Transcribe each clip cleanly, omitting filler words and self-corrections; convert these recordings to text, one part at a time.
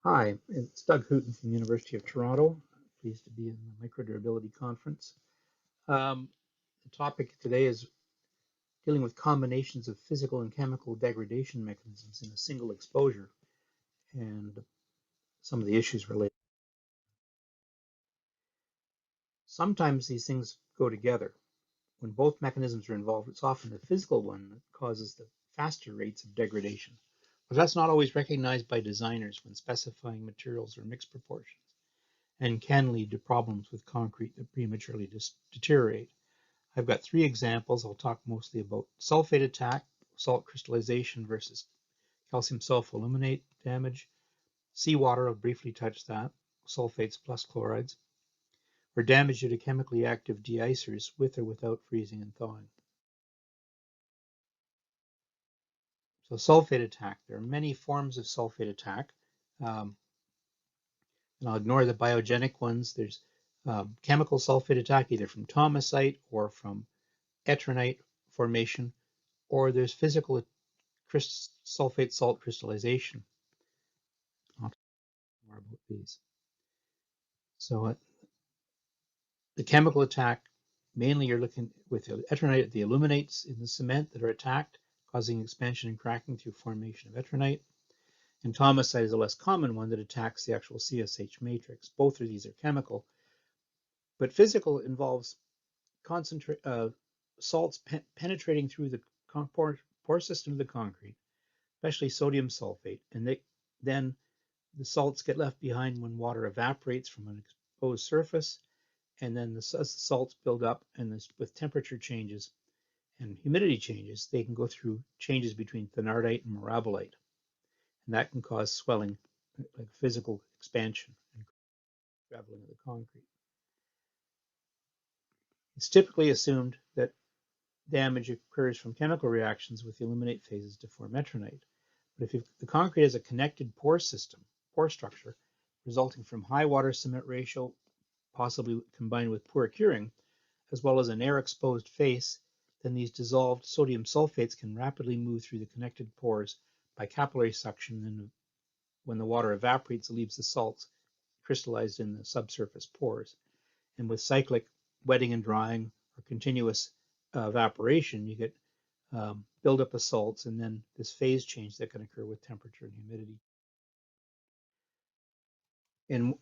Hi, it's Doug Hooton from the University of Toronto. Pleased to be in the Microdurability Conference. The topic today is dealing with combinations of physical and chemical degradation mechanisms in a single exposure and some of the issues related. Sometimes these things go together. When both mechanisms are involved, it's often the physical one that causes the faster rates of degradation. But that's not always recognized by designers when specifying materials or mixed proportions, and can lead to problems with concrete that prematurely deteriorate. I've got three examples. I'll talk mostly about sulfate attack, salt crystallization versus calcium sulfoaluminate damage. Seawater, I'll briefly touch that, sulfates plus chlorides, or damage due to chemically active deicers with or without freezing and thawing. So sulfate attack, there are many forms of sulfate attack. And I'll ignore the biogenic ones. There's chemical sulfate attack, either from thaumasite or from ettrinite formation, or there's physical sulfate salt crystallization. I'll talk more about these. So the chemical attack, mainly you're looking with the ettrinite at the aluminates in the cement that are attacked, causing expansion and cracking through formation of ettrinite. And thaumasite is a less common one that attacks the actual CSH matrix. Both of these are chemical, but physical involves salts penetrating through the pore system of the concrete, especially sodium sulfate, and then the salts get left behind when water evaporates from an exposed surface, and then as the salts build up, and with temperature changes and humidity changes, they can go through changes between thenardite and mirabolite, and that can cause swelling, like physical expansion and traveling of the concrete. It's typically assumed that damage occurs from chemical reactions with the aluminate phases to form ettrinite. But if the concrete has a connected pore system, pore structure, resulting from high water cement ratio, possibly combined with poor curing, as well as an air exposed face, then these dissolved sodium sulfates can rapidly move through the connected pores by capillary suction. And when the water evaporates, it leaves the salts crystallized in the subsurface pores. And with cyclic wetting and drying or continuous evaporation, you get buildup of salts, and then this phase change that can occur with temperature and humidity. In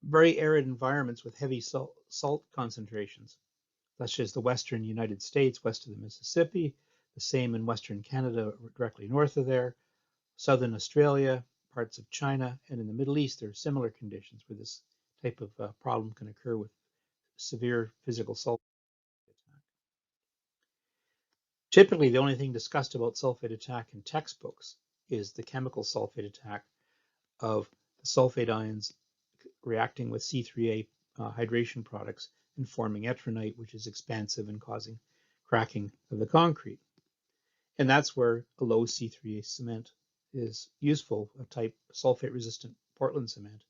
very arid environments with heavy salt concentrations, such as the western United States, west of the Mississippi, the same in western Canada, directly north of there, southern Australia, parts of China, and in the Middle East, there are similar conditions where this type of problem can occur with severe physical salt attack. Typically, the only thing discussed about sulfate attack in textbooks is the chemical sulfate attack of the sulfate ions reacting with C3A hydration products and forming ettrinite, which is expansive and causing cracking of the concrete. And that's where a low C3A cement is useful, a type sulfate-resistant Portland cement,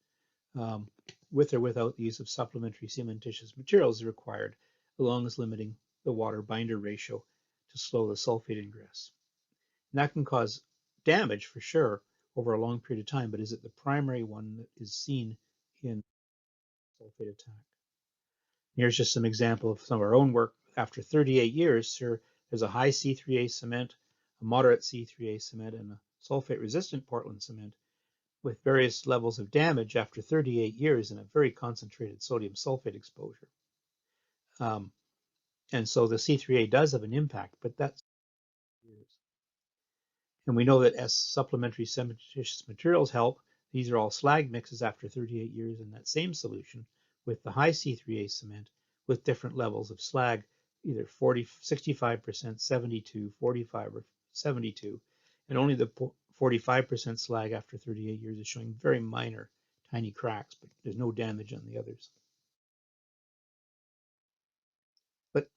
with or without the use of supplementary cementitious materials is required, as long as limiting the water binder ratio to slow the sulfate ingress. And that can cause damage for sure over a long period of time, but is it the primary one that is seen in sulfate attack? Here's just some example of some of our own work. After 38 years, there's a high C3A cement, a moderate C3A cement, and a sulfate-resistant Portland cement with various levels of damage after 38 years in a very concentrated sodium sulfate exposure. And so the C3A does have an impact, but that's years. And we know that as supplementary cementitious materials help, these are all slag mixes after 38 years in that same solution with the high C3A cement with different levels of slag, either 40, 65%, 72, 45, or 72. And only the 45% slag after 38 years is showing very minor, tiny cracks, but there's no damage on the others. But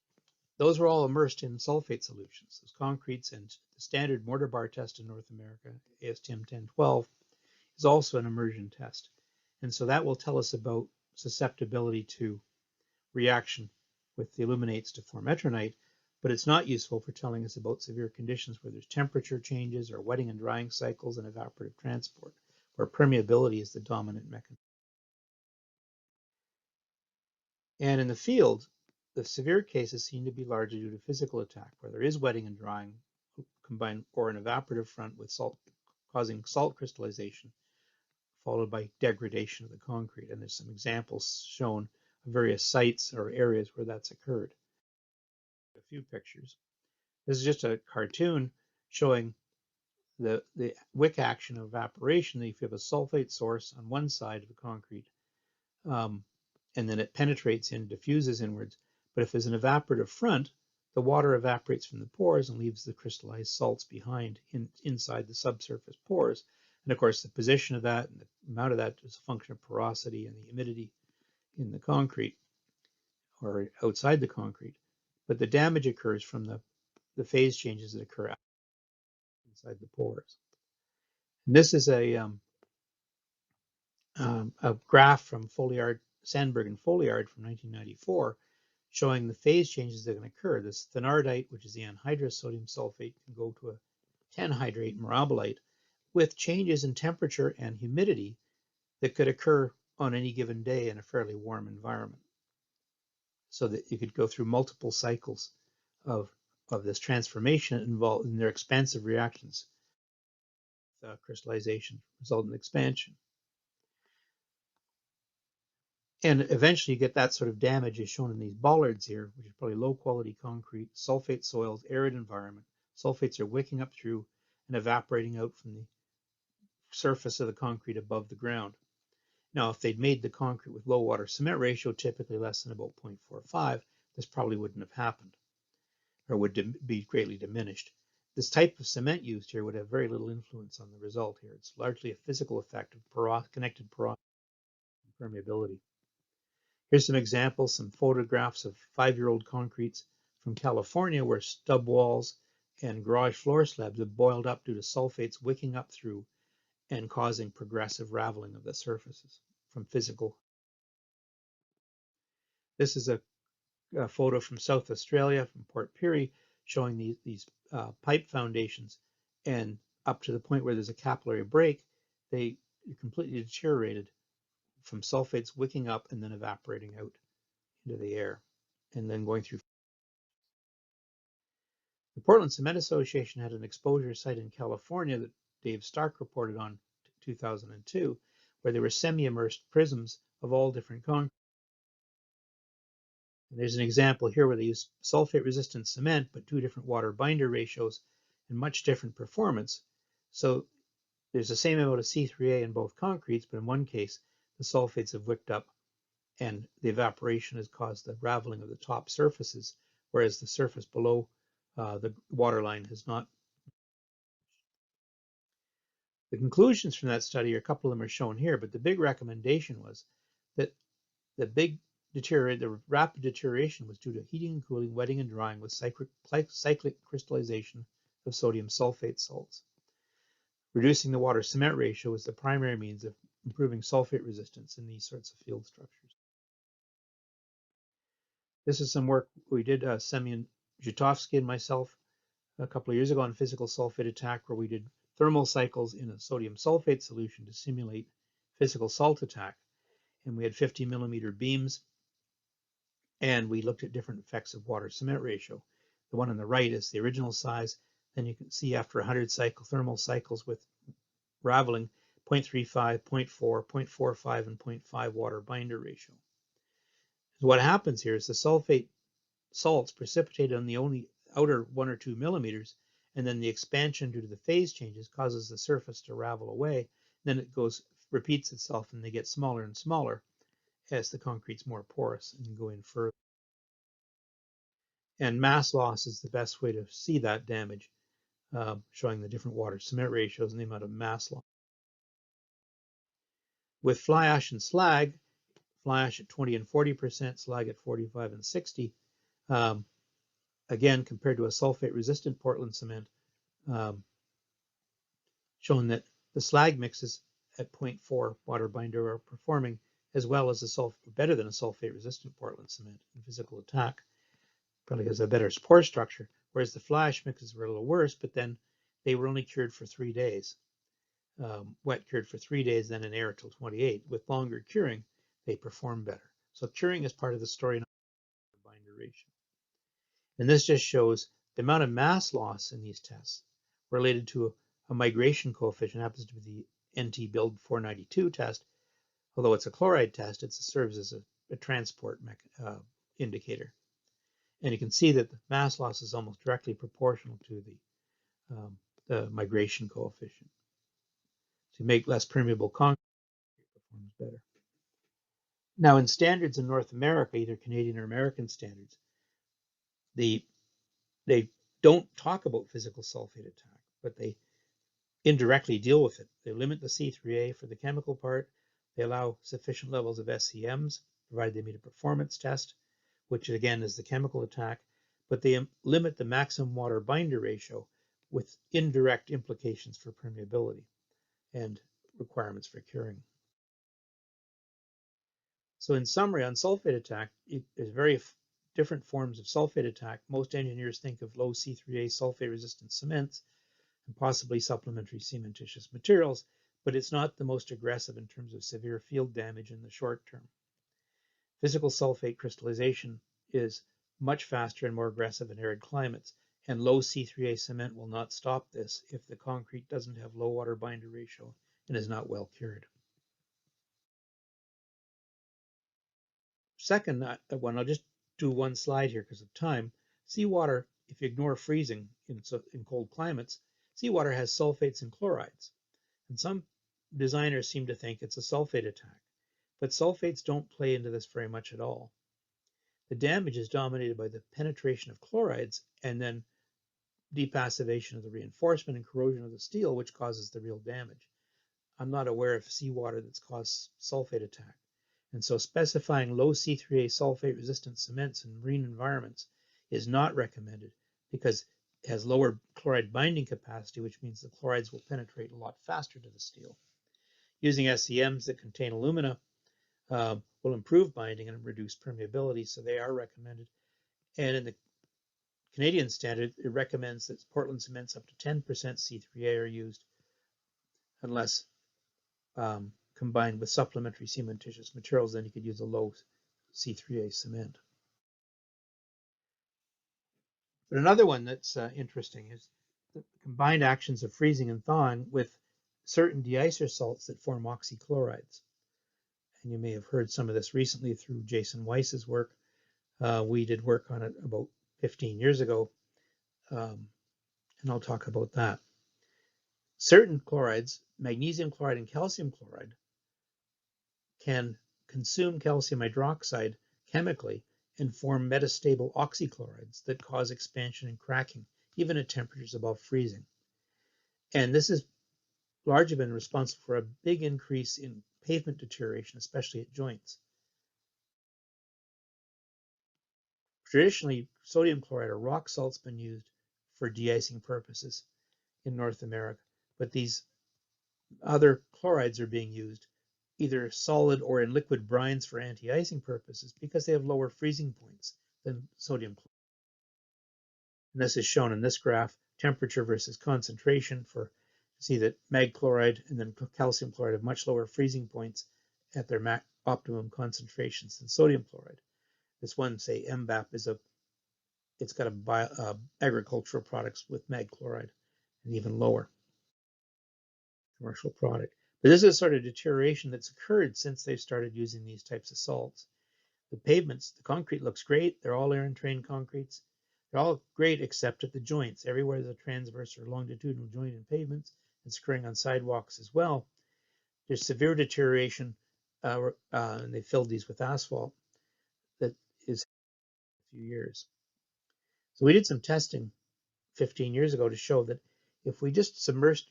those were all immersed in sulfate solutions. Those concretes, and the standard mortar bar test in North America, ASTM 1012, is also an immersion test. And so that will tell us about susceptibility to reaction with the aluminates to form ettrinite, but it's not useful for telling us about severe conditions where there's temperature changes or wetting and drying cycles and evaporative transport, where permeability is the dominant mechanism. And in the field, the severe cases seem to be largely due to physical attack, where there is wetting and drying combined, or an evaporative front with salt causing salt crystallization, followed by degradation of the concrete. And there's some examples shown of various sites or areas where that's occurred. A few pictures. This is just a cartoon showing the wick action of evaporation. If you have a sulfate source on one side of the concrete, and then it penetrates in, diffuses inwards. But if there's an evaporative front, the water evaporates from the pores and leaves the crystallized salts behind inside the subsurface pores. And of course, the position of that and the amount of that is a function of porosity and the humidity in the concrete or outside the concrete. But the damage occurs from the phase changes that occur inside the pores. And this is a graph from Sandberg and Folliard from 1994, showing the phase changes that can occur. This thenardite, which is the anhydrous sodium sulfate, can go to a 10-hydrate mirabolite with changes in temperature and humidity that could occur on any given day in a fairly warm environment. So that you could go through multiple cycles of this transformation involved in their expansive reactions. Crystallization result in expansion. And eventually you get that sort of damage as shown in these bollards here, which is probably low quality concrete, sulfate soils, arid environment. Sulfates are wicking up through and evaporating out from the surface of the concrete above the ground. Now, if they'd made the concrete with low water cement ratio, typically less than about 0.45, this probably wouldn't have happened or would be greatly diminished. This type of cement used here would have very little influence on the result here. It's largely a physical effect of connected porosity and permeability. Here's some examples, some photographs of 5-year-old concretes from California where stub walls and garage floor slabs have boiled up due to sulfates wicking up through and causing progressive raveling of the surfaces from physical. This is a photo from South Australia, from Port Pirie, showing these pipe foundations, and up to the point where there's a capillary break, they completely deteriorated from sulfates wicking up and then evaporating out into the air, and then going through. The Portland Cement Association had an exposure site in California that Dave Stark reported on 2002, where there were semi-immersed prisms of all different concrete. And there's an example here where they use sulfate-resistant cement, but 2 different water binder ratios and much different performance. So there's the same amount of C3A in both concretes, but in one case, the sulfates have wicked up and the evaporation has caused the raveling of the top surfaces, whereas the surface below the waterline has not. The conclusions from that study, a couple of them are shown here, but the big recommendation was that the rapid deterioration was due to heating and cooling, wetting and drying with cyclic crystallization of sodium sulfate salts. Reducing the water cement ratio is the primary means of improving sulfate resistance in these sorts of field structures. This is some work we did, Semyon Zhutovsky and myself, a couple of years ago on physical sulfate attack, where we did thermal cycles in a sodium sulfate solution to simulate physical salt attack. And we had 50 millimeter beams, and we looked at different effects of water cement ratio. The one on the right is the original size. Then you can see after 100 thermal cycles with raveling, 0.35, 0.4, 0.45, and 0.5 water binder ratio. So what happens here is the sulfate salts precipitate on the only outer 1 or 2 millimeters, and then the expansion due to the phase changes causes the surface to ravel away. Then it repeats itself, and they get smaller and smaller as the concrete's more porous and go in further. And mass loss is the best way to see that damage, showing the different water cement ratios and the amount of mass loss. With fly ash and slag, fly ash at 20 and 40%, slag at 45 and 60, again, compared to a sulfate-resistant Portland cement, showing that the slag mixes at 0.4 water binder are performing as well as better than a sulfate-resistant Portland cement in physical attack, probably has a better pore structure, whereas the fly ash mixes were a little worse, but then they were only cured for 3 days. wet cured for 3 days, then in air till 28. With longer curing, they perform better. So curing is part of the story, not the binder ratio. And this just shows the amount of mass loss in these tests related to a migration coefficient, happens to be the NT build 492 test. Although it's a chloride test, it serves as a transport indicator. And you can see that the mass loss is almost directly proportional to the migration coefficient. To make less permeable concrete, it performs better. Now, in standards in North America, either Canadian or American standards, they don't talk about physical sulfate attack, but they indirectly deal with it. They limit the C3A for the chemical part. They allow sufficient levels of SCMs, provided they meet a performance test, which again is the chemical attack, but they limit the maximum water binder ratio with indirect implications for permeability and requirements for curing. So in summary, on sulfate attack, there's very different forms of sulfate attack. Most engineers think of low C3A sulfate-resistant cements and possibly supplementary cementitious materials, but it's not the most aggressive in terms of severe field damage in the short term. Physical sulfate crystallization is much faster and more aggressive in arid climates, and low C3A cement will not stop this if the concrete doesn't have low water binder ratio and is not well cured. Second one, I'll just do one slide here because of time. Seawater, if you ignore freezing in cold climates, seawater has sulfates and chlorides. And some designers seem to think it's a sulfate attack, but sulfates don't play into this very much at all. The damage is dominated by the penetration of chlorides and then depassivation of the reinforcement and corrosion of the steel, which causes the real damage. I'm not aware of seawater that's caused sulfate attack. And so specifying low C3A sulfate resistant cements in marine environments is not recommended because it has lower chloride binding capacity, which means the chlorides will penetrate a lot faster to the steel. Using SCMs that contain alumina will improve binding and reduce permeability, so they are recommended. And in the Canadian standard, it recommends that Portland cements up to 10% C3A are used unless combined with supplementary cementitious materials, then you could use a low C3A cement. But another one that's interesting is the combined actions of freezing and thawing with certain deicer salts that form oxychlorides. And you may have heard some of this recently through Jason Weiss's work. We did work on it about 15 years ago, and I'll talk about that. Certain chlorides, magnesium chloride and calcium chloride, can consume calcium hydroxide chemically and form metastable oxychlorides that cause expansion and cracking, even at temperatures above freezing. And this has largely been responsible for a big increase in pavement deterioration, especially at joints. Traditionally, sodium chloride or rock salt's been used for de-icing purposes in North America, but these other chlorides are being used either solid or in liquid brines for anti-icing purposes because they have lower freezing points than sodium chloride. And this is shown in this graph, temperature versus concentration for see that mag chloride and then calcium chloride have much lower freezing points at their optimum concentrations than sodium chloride. This one, say MBAP, it's got a agricultural products with mag chloride and even lower commercial product. But this is sort of deterioration that's occurred since they've started using these types of salts. The pavements, the concrete looks great. They're all air entrained concretes. They're all great except at the joints. Everywhere there's a transverse or longitudinal joint in pavements and screwing on sidewalks as well. There's severe deterioration, and they filled these with asphalt that is a few years. So we did some testing 15 years ago to show that if we just submerged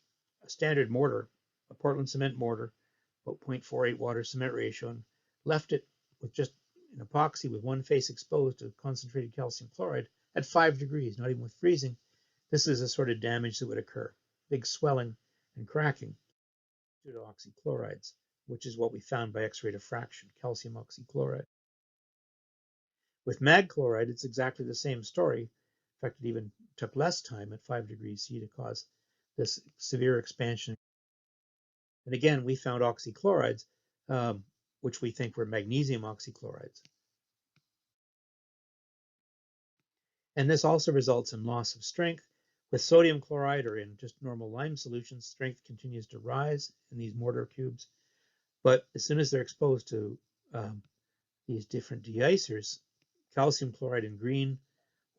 a standard mortar, a Portland cement mortar, about 0.48 water cement ratio, and left it with just an epoxy with one face exposed to concentrated calcium chloride at 5 degrees, not even with freezing, this is the sort of damage that would occur. Big swelling and cracking due to oxychlorides, which is what we found by X-ray diffraction, calcium oxychloride. With mag chloride, it's exactly the same story. In fact, it even took less time at 5 degrees C to cause this severe expansion And again, we found oxychlorides, which we think were magnesium oxychlorides. And this also results in loss of strength. With sodium chloride or in just normal lime solutions, strength continues to rise in these mortar cubes. But as soon as they're exposed to these different deicers, calcium chloride in green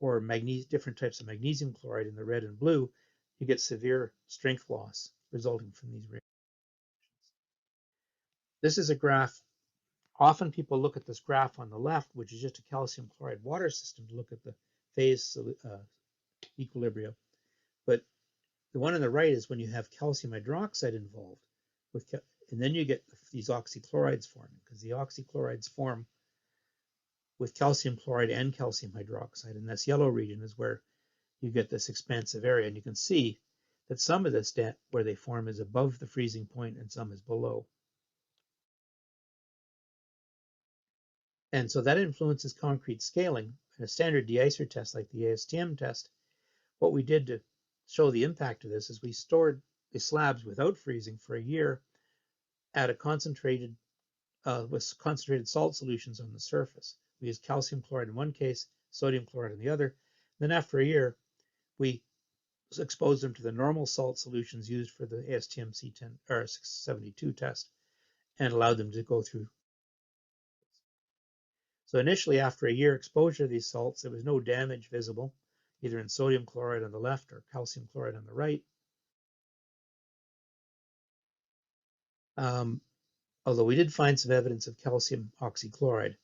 or different types of magnesium chloride in the red and blue, you get severe strength loss resulting from these reactions. This is a graph. Often people look at this graph on the left, which is just a calcium chloride water system, to look at the phase equilibria. But the one on the right is when you have calcium hydroxide involved, and then you get these oxychlorides forming, because the oxychlorides form with calcium chloride and calcium hydroxide, and this yellow region is where you get this expansive area, and you can see that some of this where they form is above the freezing point and some is below. And so that influences concrete scaling. In a standard deicer test like the ASTM test, what we did to show the impact of this is we stored the slabs without freezing for a year at a concentrated with concentrated salt solutions on the surface. We used calcium chloride in one case, sodium chloride in the other. Then after a year, we exposed them to the normal salt solutions used for the ASTM C10 or 672 test and allowed them to go through. So initially, after a year exposure to these salts, there was no damage visible, either in sodium chloride on the left or calcium chloride on the right. Although we did find some evidence of calcium oxychloride.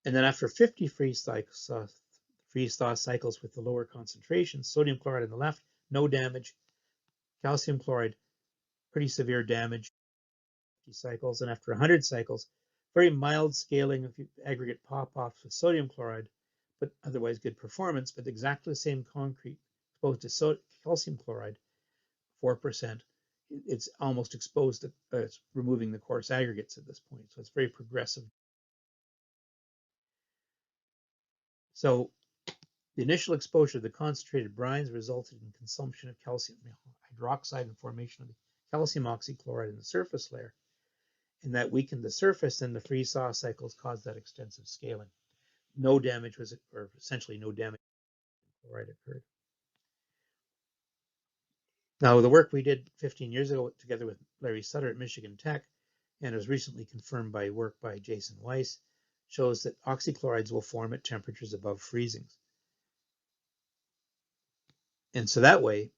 And then after 50 freeze-thaw cycles with the lower concentrations, sodium chloride on the left, no damage. Calcium chloride, pretty severe damage. 50 cycles, and after 100 cycles, very mild scaling of aggregate pop-offs with sodium chloride, but otherwise good performance, but exactly the same concrete exposed to calcium chloride, 4%. It's almost exposed to, it's removing the coarse aggregates at this point, so it's very progressive. So the initial exposure to the concentrated brines resulted in consumption of calcium hydroxide and formation of the calcium oxychloride in the surface layer. And that weakened the surface, and the freeze-thaw cycles caused that extensive scaling. No damage was, or essentially no damage to chloride occurred. Now, the work we did 15 years ago together with Larry Sutter at Michigan Tech, and was recently confirmed by work by Jason Weiss, shows that oxychlorides will form at temperatures above freezing. And so that way,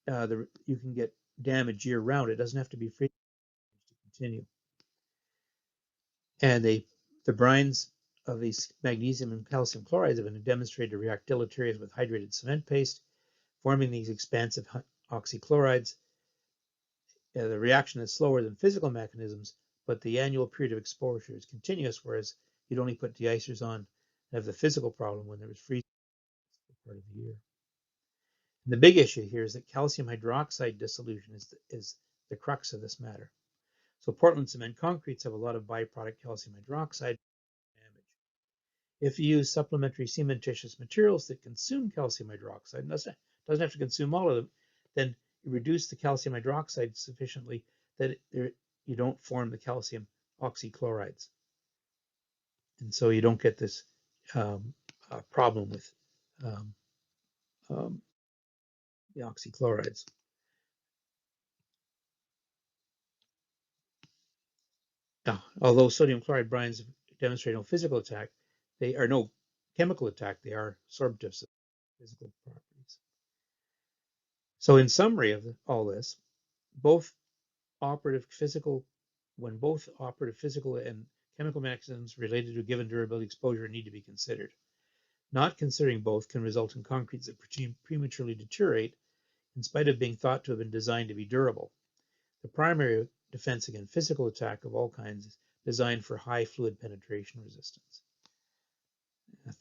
you can get damage year-round. It doesn't have to be freezing to continue. And the brines of these magnesium and calcium chlorides have been demonstrated to react deleterious with hydrated cement paste, forming these expansive oxychlorides. The reaction is slower than physical mechanisms, but the annual period of exposure is continuous, whereas you'd only put deicers on and have the physical problem when there was freezing for part of the year. And the big issue here is that calcium hydroxide dissolution is the crux of this matter. So Portland cement concretes have a lot of byproduct calcium hydroxide damage. If you use supplementary cementitious materials that consume calcium hydroxide, doesn't have to consume all of them, then you reduce the calcium hydroxide sufficiently that you don't form the calcium oxychlorides. And so you don't get this problem with the oxychlorides. Now, although sodium chloride brines demonstrate no physical attack, they are no chemical attack, they are absorptive physical properties. So in summary of all this, when both operative physical and chemical mechanisms related to a given durability exposure need to be considered. Not considering both can result in concretes that prematurely deteriorate in spite of being thought to have been designed to be durable. The primary defense against physical attack of all kinds is designed for high fluid penetration resistance.